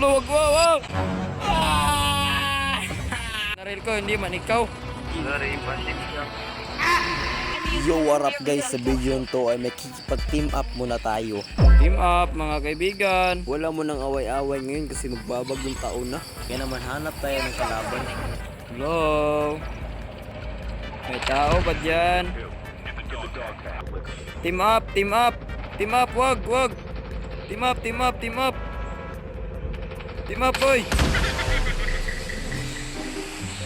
Luwag, wow! Ah! Naril ko, hindi man ikaw. Sorry, pasip ka. Yo, what up guys, sa video to ay makikipag-team up muna tayo. Team up, mga kaibigan. Wala mo nang away-away ngayon kasi magbabagong taon na. Kaya naman hanap tayo ng kalaban. Hello? May tao ba dyan? Team up, team up. Team up, wag. Team up. Team up, boy.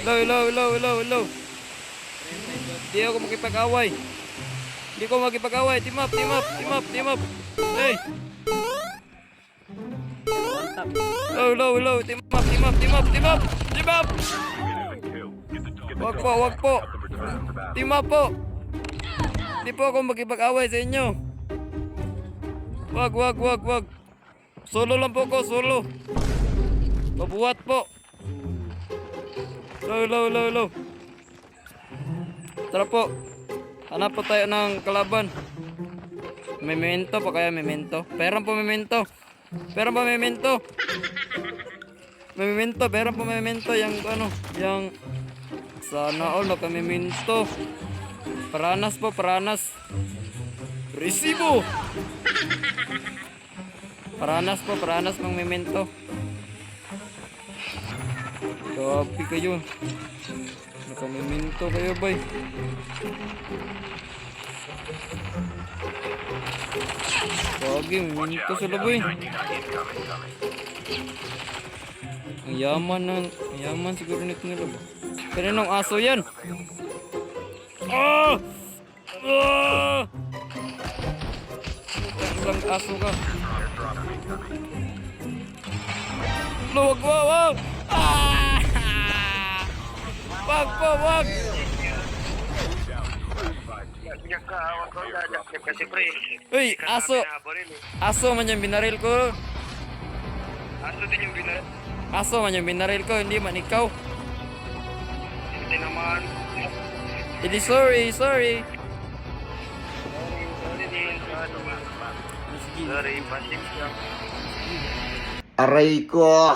Hello. Hindi ako makipag-away. Team up. Hey. Hello. Team up. Wag po. Team up po. Hindi po ako makipag-away sa inyo. Wag. Solo lang po ako, solo. Pabuhat po. Hello. Tara po. Hanap po tayo ng kalaban. Memento pa kaya memento? Perang po memento. Yang ano, yang sana all nakamemento. Paranas. Resibo. Paranas ng memento. Grabe kayo. Nakamemento kayo, bay. Grabe, memento sila, bay. Ang yaman siguro nito nila. Pero nung aso yan. Lang aso ka. Wag. Wag. Pinagkaawan ko na kasi pre. Uy, aso man yung binaril ko. Aso din yung binaril. Aso man yung binaril ko, hindi man ikaw. Hindi naman. Hindi, sorry. Sorry din. Sorry, pasip ka. Aray ko!